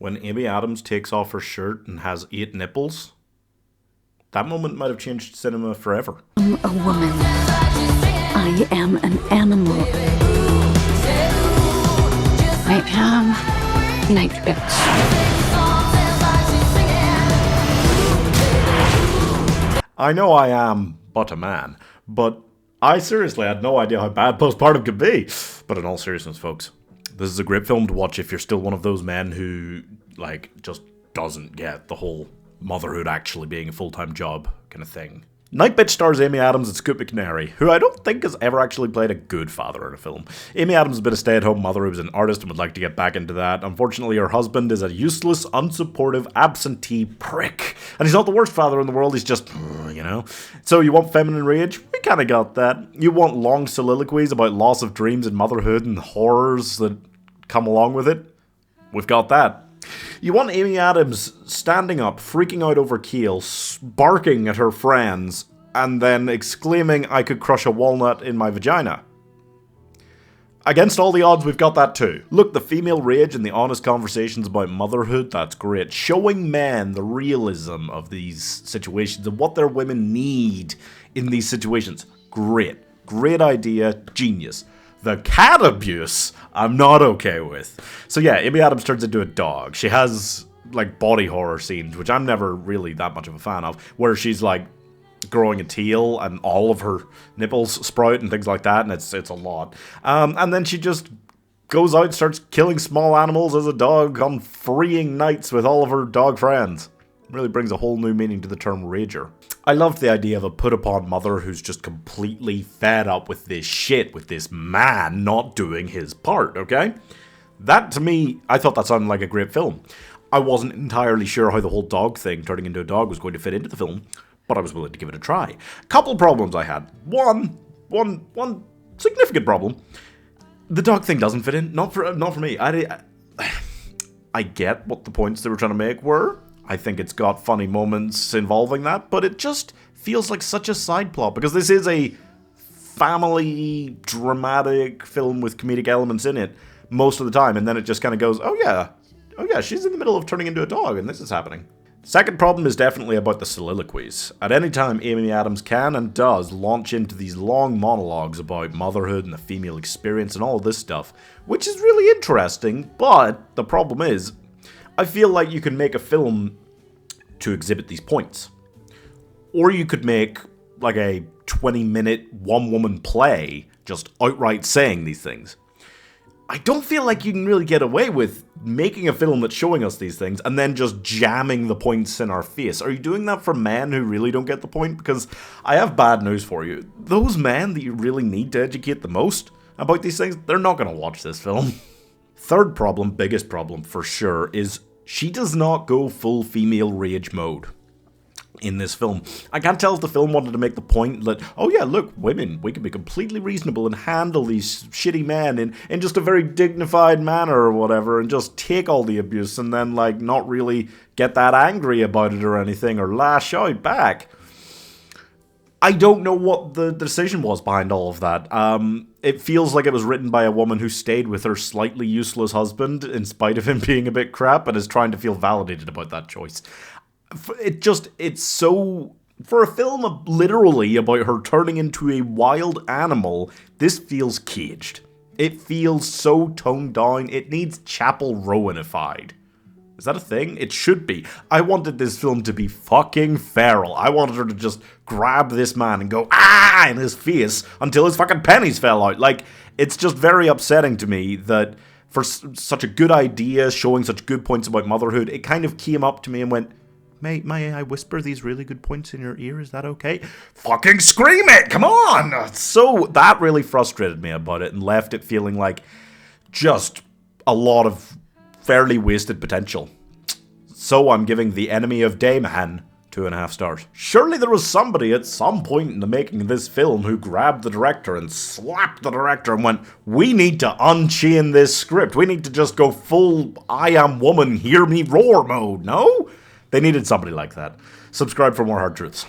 When Amy Adams takes off her shirt and has 8 nipples, that moment might have changed cinema forever. I'm a woman. I am an animal. I am Nightbitch. I know I am but a man, but I seriously had no idea how bad postpartum could be. But in all seriousness, folks, this is a great film to watch if you're still one of those men who, just doesn't get the whole motherhood actually being a full-time job kind of thing. Nightbitch stars Amy Adams and Scoot McNairy, who I don't think has ever actually played a good father in a film. Amy Adams has been a stay-at-home mother who was an artist and would like to get back into that. Unfortunately, her husband is a useless, unsupportive, absentee prick. And he's not the worst father in the world, he's just, So you want feminine rage? We kinda got that. You want long soliloquies about loss of dreams and motherhood and horrors that come along with it? We've got that. You want Amy Adams standing up, freaking out over Keel, barking at her friends, and then exclaiming, "I could crush a walnut in my vagina." Against all the odds, we've got that too. Look, the female rage and the honest conversations about motherhood, that's great. Showing men the realism of these situations and what their women need in these situations, great. Great idea, genius. The cat abuse, I'm not okay with. So yeah, Amy Adams turns into a dog. She has, body horror scenes, which I'm never really that much of a fan of, where she's, growing a tail and all of her nipples sprout and things like that, and it's a lot. And then she just goes out and starts killing small animals as a dog on freeing nights with all of her dog friends. Really brings a whole new meaning to the term rager. I loved the idea of a put-upon mother who's just completely fed up with this shit, with this man not doing his part, okay? That, to me, I thought that sounded like a great film. I wasn't entirely sure how the whole dog thing, turning into a dog, was going to fit into the film, but I was willing to give it a try. Couple problems I had. One significant problem. The dog thing doesn't fit in. Not for me. I get what the points they were trying to make were. I think it's got funny moments involving that, but it just feels like such a side plot, because this is a family dramatic film with comedic elements in it most of the time, and then it just kind of goes, oh yeah, she's in the middle of turning into a dog, and this is happening. Second problem is definitely about the soliloquies. At any time, Amy Adams can and does launch into these long monologues about motherhood and the female experience and all of this stuff, which is really interesting, but the problem is, I feel like you can make a film to exhibit these points. Or you could make, a 20-minute, one-woman play just outright saying these things. I don't feel like you can really get away with making a film that's showing us these things and then just jamming the points in our face. Are you doing that for men who really don't get the point? Because I have bad news for you. Those men that you really need to educate the most about these things, they're not going to watch this film. Third problem, biggest problem for sure, is she does not go full female rage mode in this film. I can't tell if the film wanted to make the point that, oh yeah, look, women, we can be completely reasonable and handle these shitty men in just a very dignified manner or whatever, and just take all the abuse and then, not really get that angry about it or anything, or lash out back. I don't know what the decision was behind all of that. It feels like it was written by a woman who stayed with her slightly useless husband in spite of him being a bit crap and is trying to feel validated about that choice. It's so... For a film literally about her turning into a wild animal, this feels caged. It feels so toned down, it needs Chapel Rowan-ified. Is that a thing? It should be. I wanted this film to be fucking feral. I wanted her to just grab this man and go, ah, in his face until his fucking pennies fell out. It's just very upsetting to me that for such a good idea, showing such good points about motherhood, it kind of came up to me and went, May I whisper these really good points in your ear? Is that okay? Fucking scream it! Come on! So that really frustrated me about it and left it feeling like just a lot of fairly wasted potential. So I'm giving The Enemy of Dayman 2.5 stars. Surely there was somebody at some point in the making of this film who grabbed the director and slapped the director and went, we need to unchain this script. We need to just go full I am woman, hear me roar mode. No? They needed somebody like that. Subscribe for more hard truths.